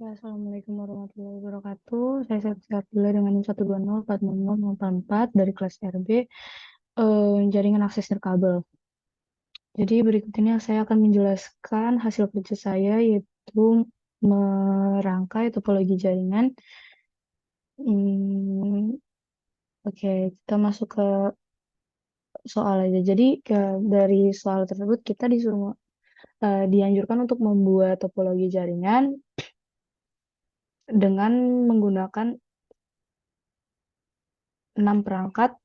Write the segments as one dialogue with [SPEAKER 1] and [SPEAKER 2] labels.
[SPEAKER 1] Ya, Assalamualaikum warahmatullahi wabarakatuh. Saya Septiar Abdullah dengan NIM 1204044 dari kelas RB, jaringan akses nirkabel. Jadi berikut ini saya akan menjelaskan hasil kerja saya, yaitu merangkai topologi jaringan. Hmm, Oke, kita masuk ke soal aja. Jadi dari soal tersebut kita dianjurkan untuk membuat topologi jaringan dengan menggunakan 6 perangkat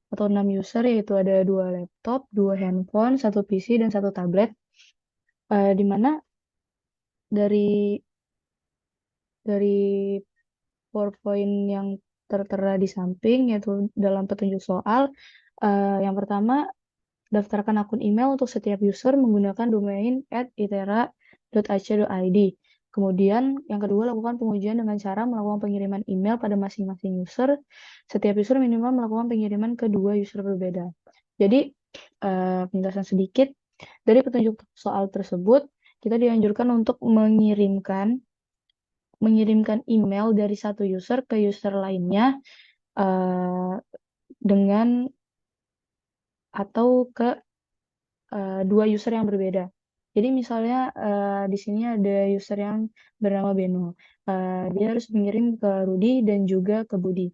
[SPEAKER 1] atau 6 user, yaitu ada 2 laptop, 2 handphone, 1 PC, dan 1 tablet. Di mana dari dari PowerPoint yang tertera di samping, yaitu dalam petunjuk soal, yang pertama, daftarkan akun email untuk setiap user menggunakan domain @itera.ac.id. Kemudian, yang kedua, lakukan pengujian dengan cara melakukan pengiriman email pada masing-masing user. Setiap user minimal melakukan pengiriman ke 2 user berbeda. Jadi, penjelasan sedikit dari petunjuk soal tersebut, kita dianjurkan untuk mengirimkan email dari satu user ke user lainnya, eh, dengan atau ke dua user yang berbeda. Jadi misalnya di sini ada user yang bernama Beno. Dia harus mengirim ke Rudi dan juga ke Budi.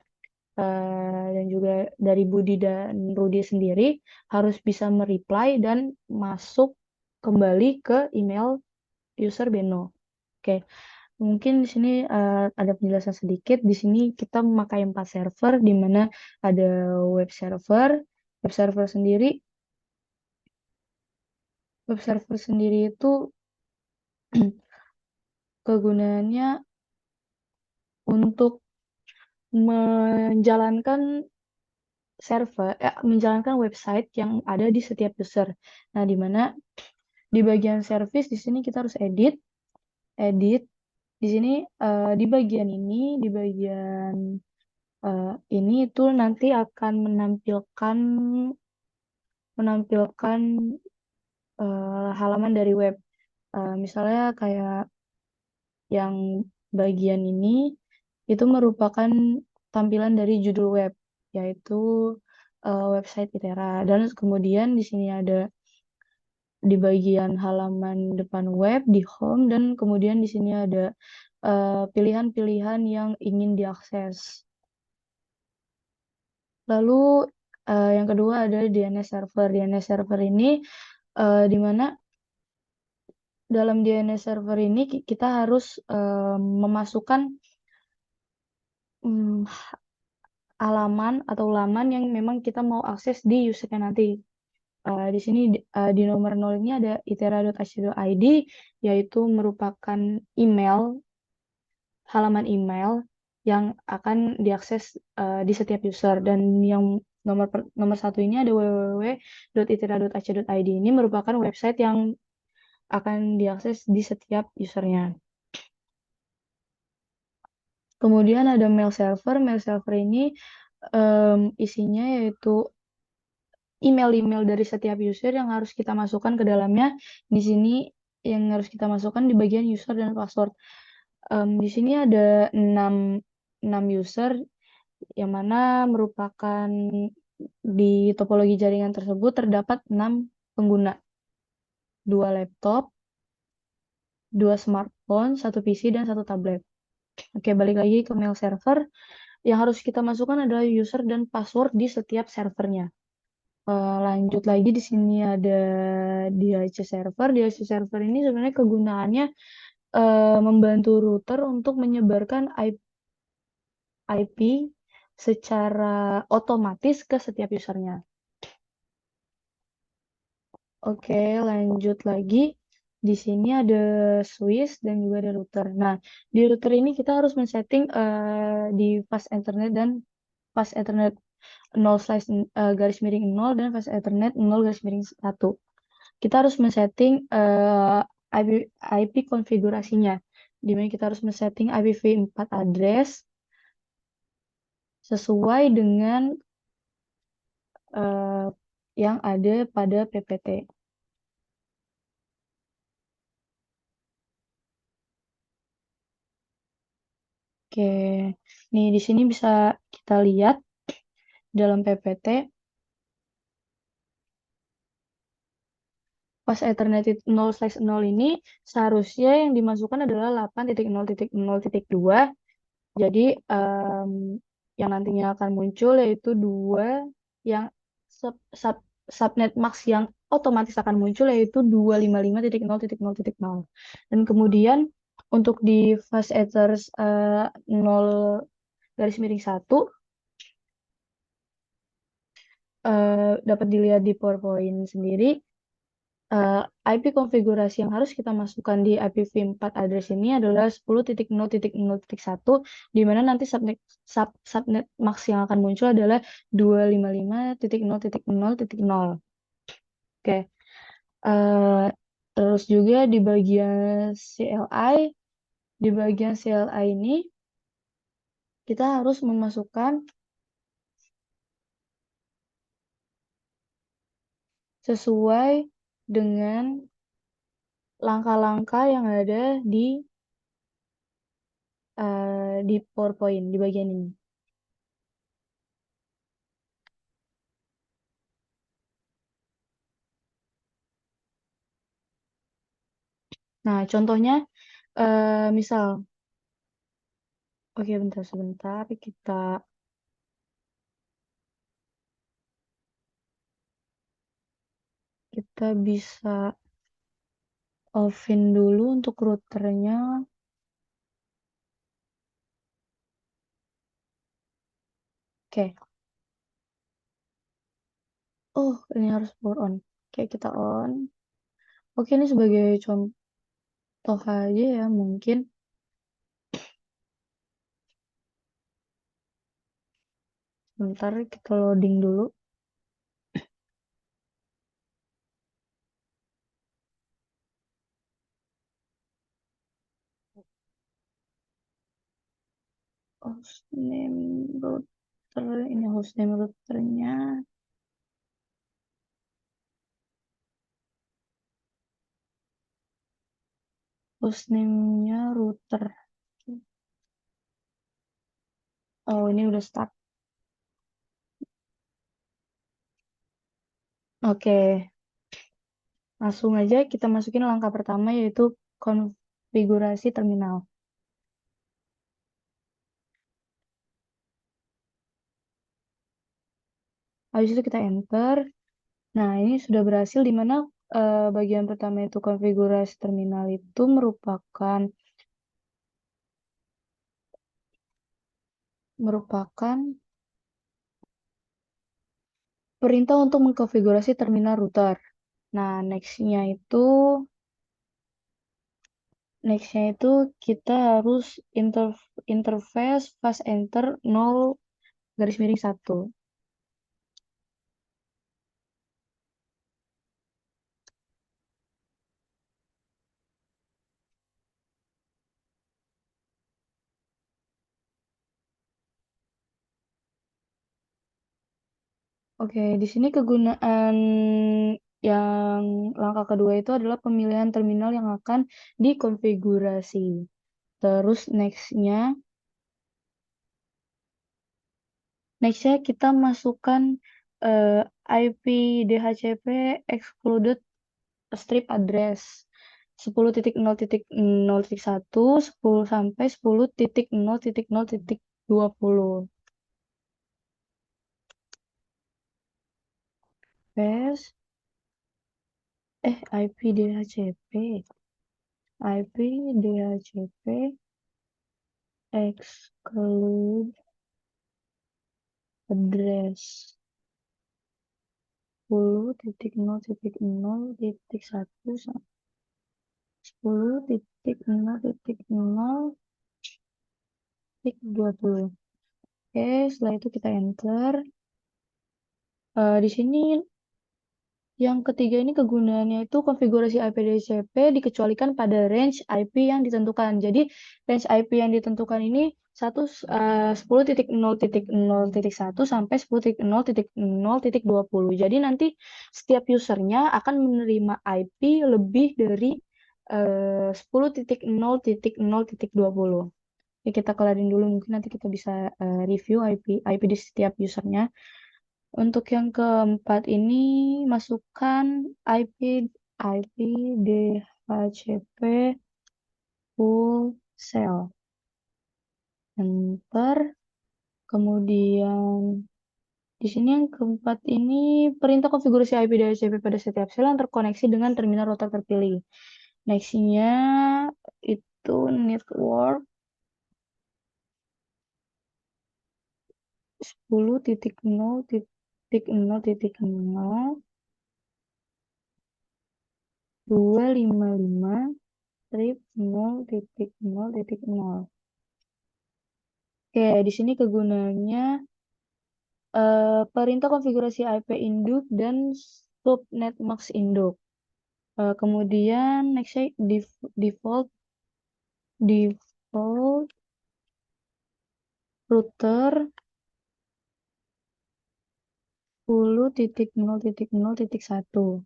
[SPEAKER 1] Dan juga dari Budi dan Rudi sendiri harus bisa mereply dan masuk kembali ke email user Beno. Oke, mungkin di sini ada penjelasan sedikit. Di sini kita memakai 4 server, di mana ada web server. Web server sendiri, web server sendiri itu kegunaannya untuk menjalankan menjalankan website yang ada di setiap user. Nah, di mana di bagian service di sini kita harus edit. Di sini di bagian ini itu nanti akan menampilkan halaman dari web. Misalnya kayak yang bagian ini itu merupakan tampilan dari judul web, yaitu website Itera. Dan kemudian di sini ada di bagian halaman depan web, di home, dan kemudian di sini ada pilihan-pilihan yang ingin diakses. Lalu yang kedua ada DNS server. DNS server ini di mana dalam DNS server ini kita harus memasukkan mm, halaman atau laman yang memang kita mau akses di usernya nanti. Di sini di nomor 0 ini ada itera.ac.id, yaitu merupakan halaman email yang akan diakses di setiap user. Dan yang nomor satu ini ada www.itera.ac.id. Ini merupakan website yang akan diakses di setiap usernya. Kemudian ada mail server. Mail server ini isinya yaitu email-email dari setiap user yang harus kita masukkan ke dalamnya. Di sini yang harus kita masukkan di bagian user dan password. Di sini ada 6 user, yang mana merupakan di topologi jaringan tersebut terdapat 6 pengguna, 2 laptop, 2 smartphone, 1 PC, dan 1 tablet. Oke, balik lagi ke mail server. Yang harus kita masukkan adalah user dan password di setiap servernya. Lanjut lagi, di sini ada DHC server. DHC server ini sebenarnya kegunaannya membantu router untuk menyebarkan IP secara otomatis ke setiap usernya. Oke, lanjut lagi. Di sini ada switch dan juga ada router. Nah, di router ini kita harus men-setting di fast Ethernet dan fast Ethernet 0/0 dan fast Ethernet 0/1. Kita harus men-setting IP konfigurasinya. Di mana kita harus men-setting IPv4 address sesuai dengan eh, yang ada pada PPT. Oke, nih di sini bisa kita lihat dalam PPT pas Ethernet 0/0 ini seharusnya yang dimasukkan adalah 8.0.0.2. Jadi yang nantinya akan muncul yaitu dua yang subnet max yang otomatis akan muncul yaitu 255.0.0.0. Dan kemudian untuk di fast ethers 0 garis miring 1 dapat dilihat di PowerPoint sendiri. IP konfigurasi yang harus kita masukkan di IPv4 address ini adalah 10.0.0.1, di mana nanti subnet max yang akan muncul adalah 255.0.0.0. Oke. Terus juga di bagian CLI ini kita harus memasukkan sesuai dengan langkah-langkah yang ada di PowerPoint di bagian ini. Nah, contohnya misal, oke bentar sebentar kita bisa offin dulu untuk routernya. Oke. Oh, ini harus power on. Oke, kita on. Oke, ini sebagai contoh aja ya mungkin. Bentar kita loading dulu. Hostname router, ini hostname routernya. Hostname-nya router. Oh, ini udah start. Oke. Langsung aja kita masukin langkah pertama yaitu konfigurasi terminal. Habis itu kita enter. Nah, ini sudah berhasil di mana bagian pertama itu konfigurasi terminal itu merupakan perintah untuk mengkonfigurasi terminal router. Nah, nextnya itu kita harus interface fast enter 0 garis miring 1. Oke, di sini kegunaan yang langkah kedua itu adalah pemilihan terminal yang akan dikonfigurasi. Terus nextnya kita masukkan IP DHCP excluded strip address 10.0.0.1 10 sampai 10.0.0.20. Paste IP DHCP exclude address 10.0.0.1 10.0.0.20. Oke, setelah itu kita enter. Di sini yang ketiga ini kegunaannya itu konfigurasi IP DHCP dikecualikan pada range IP yang ditentukan. Jadi range IP yang ditentukan ini 10.0.0.1 sampai 10.0.0.20. Jadi nanti setiap usernya akan menerima IP lebih dari 10.0.0.20. Ya, kita kelarin dulu, mungkin nanti kita bisa review IP di setiap usernya. Untuk yang keempat ini masukkan IP DHCP full cell. Enter. Kemudian di sini yang keempat ini perintah konfigurasi IP DHCP pada setiap sel yang terkoneksi dengan terminal router terpilih. Next-nya itu network 10.0.0.0 255 strip 0.0.0. Oke, di sini kegunaannya perintah konfigurasi IP induk dan subnet max induk. Kemudian nextnya default router 10.0.0.1.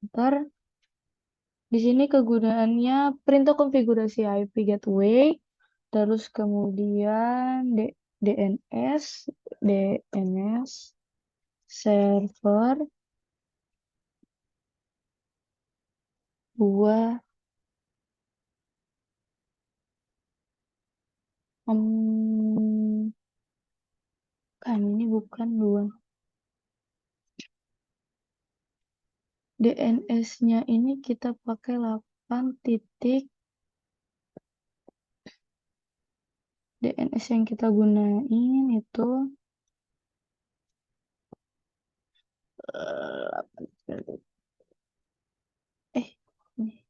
[SPEAKER 1] Ntar di sini kegunaannya perintah konfigurasi IP gateway, terus kemudian DNS server 2 kan ini bukan 2. DNS-nya ini kita pakai 8 titik. DNS yang kita gunain itu 8 ini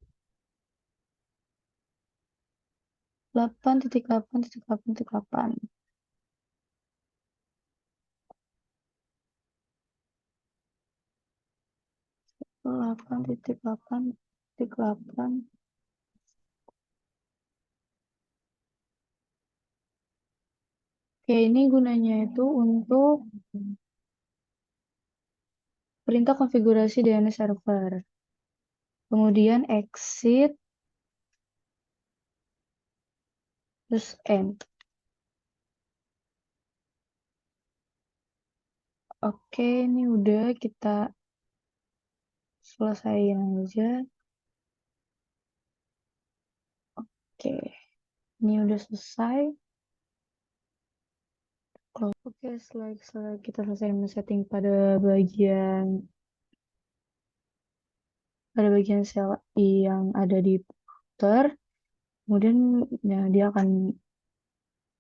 [SPEAKER 1] 8.8.8.8. 8.8.8. Oke, ini gunanya itu untuk perintah konfigurasi DNS server. Kemudian exit, terus end. Oke, ini udah kita selesaiin aja. Oke, ini udah selesai. Oke, setelah kita selesai men-setting pada bagian sel yang ada di router, kemudian ya, dia akan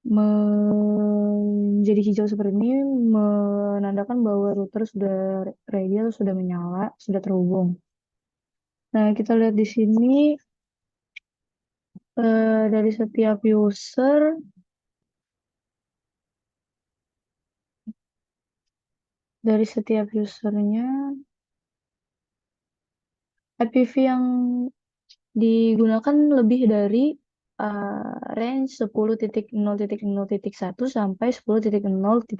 [SPEAKER 1] menjadi hijau seperti ini, menandakan bahwa router sudah ready atau sudah menyala, sudah terhubung. Nah, kita lihat di sini dari setiap usernya IPv yang digunakan lebih dari range 10.0.0.1 sampai 10.0.0.20.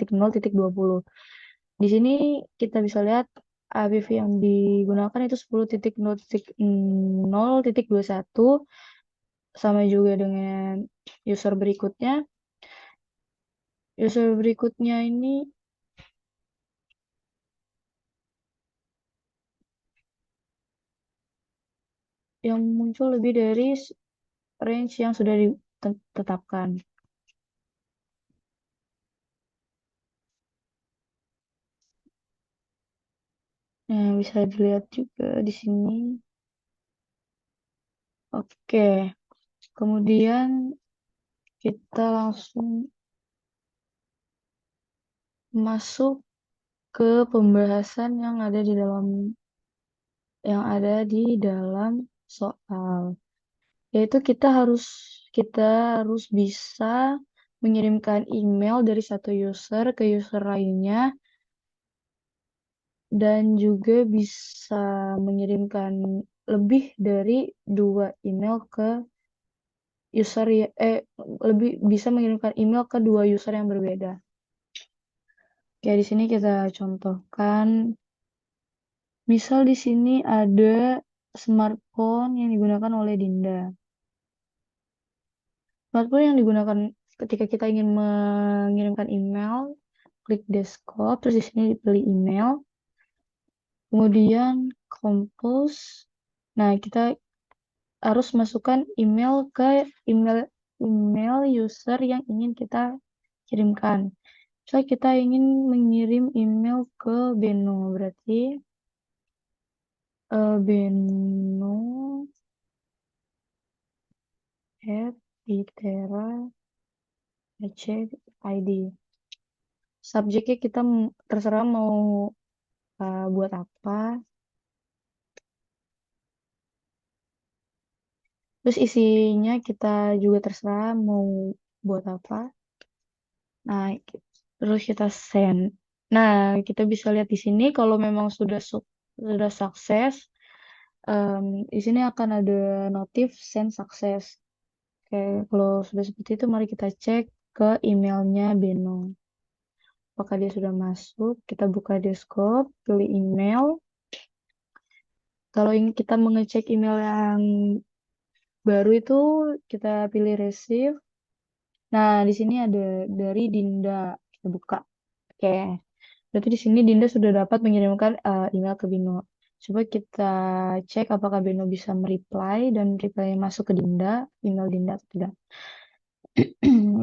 [SPEAKER 1] Di sini kita bisa lihat IPv yang digunakan itu 10.0.0.21, sama juga dengan user berikutnya. User berikutnya ini yang muncul lebih dari range yang sudah ditetapkan. Nah, bisa dilihat juga di sini. Oke, kemudian kita langsung masuk ke pembahasan yang ada di dalam soal. Yaitu kita harus bisa mengirimkan email dari satu user ke user lainnya, dan juga bisa mengirimkan lebih dari 2 email ke user lebih bisa mengirimkan email ke 2 user yang berbeda. Oke, di sini kita contohkan. Misal di sini ada smartphone yang digunakan oleh Dinda. Smartphone yang digunakan ketika kita ingin mengirimkan email, klik desktop, terus di sini dipilih email, kemudian compose. Nah, kita harus masukkan email ke email email user yang ingin kita kirimkan. Misalnya kita ingin mengirim email ke Beno, berarti Beno at itera id. Subjeknya kita terserah mau buat apa. Terus isinya kita juga terserah mau buat apa. Nah, terus kita send. Nah, kita bisa lihat di sini kalau memang sudah sukses, di sini akan ada notif send sukses. Oke, kalau sudah seperti itu, mari kita cek ke emailnya Beno. Apakah dia sudah masuk? Kita buka desktop, pilih email. Kalau ingin kita mengecek email yang baru itu, kita pilih receive. Nah, di sini ada dari Dinda. Kita buka. Oke. Berarti di sini Dinda sudah dapat mengirimkan email ke Bino. Coba kita cek apakah Bino bisa mereply dan reply masuk ke Dinda, email Dinda atau tidak.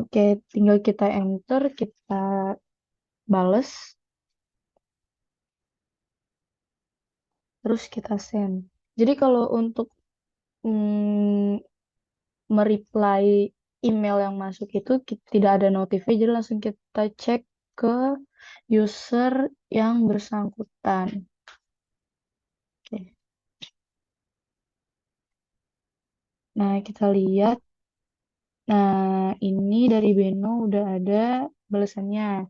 [SPEAKER 1] Oke, tinggal kita enter, kita bales, terus kita send. Jadi kalau untuk mm, mereply email yang masuk itu tidak ada notifnya, jadi langsung kita cek ke user yang bersangkutan. Oke. Nah, kita lihat. Nah, ini dari Beno udah ada balasannya.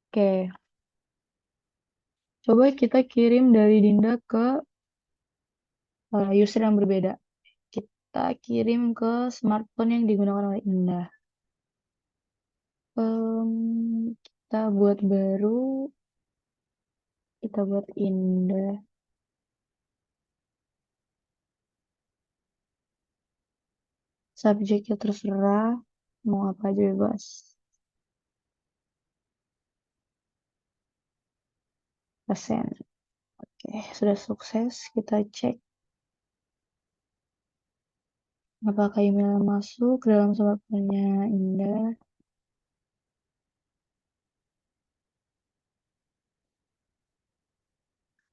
[SPEAKER 1] Oke, coba kita kirim dari Dinda ke user yang berbeda. Kita kirim ke smartphone yang digunakan oleh Indah. Kita buat baru, kita buat Indah. Subjeknya terserah, mau apa aja bebas. Persen. Oke, sudah sukses. Kita cek apakah email masuk ke dalam smartphone-nya Indah.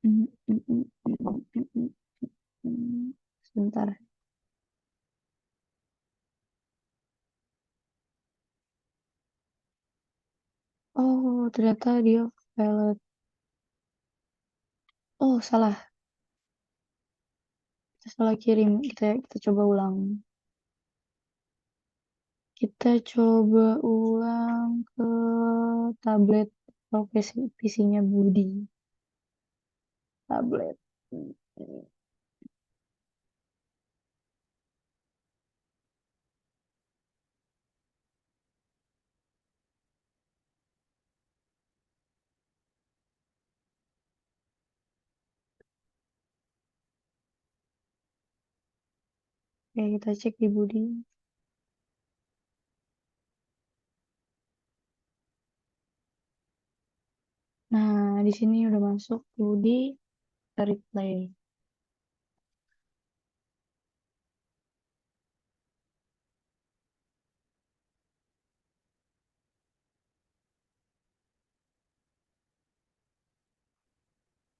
[SPEAKER 1] Mm, mm, mm, mm, mm, mm, mm, mm. Sebentar. Oh, ternyata dia valid. Oh, salah. Kita salah kirim. Kita coba ulang. Kita coba ulang ke tablet atau PC-nya Budi. Tablet. Oke, kita cek di Budi. Nah, di sini udah masuk Budi. Kita replay.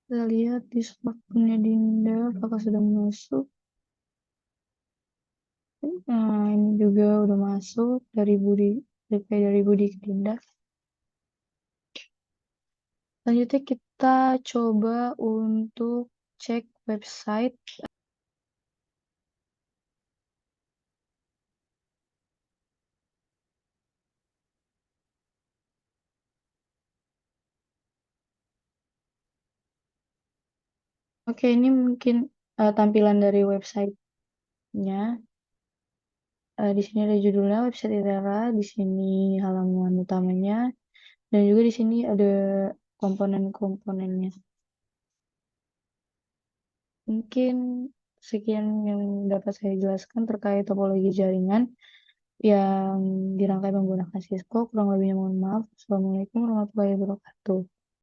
[SPEAKER 1] Kita lihat di smartphone-nya Dinda apakah sudah masuk. Nah, ini juga udah masuk dari Budi. Reply dari Budi ke Dinda. Selanjutnya kita coba untuk cek website. Oke, ini mungkin tampilan dari websitenya. Di sini ada judulnya website Itera, di sini halaman utamanya, dan juga di sini ada komponen-komponennya. Mungkin sekian yang dapat saya jelaskan terkait topologi jaringan. yang dirangkai menggunakan Cisco. Kurang lebihnya mohon maaf. Wassalamualaikum warahmatullahi wabarakatuh.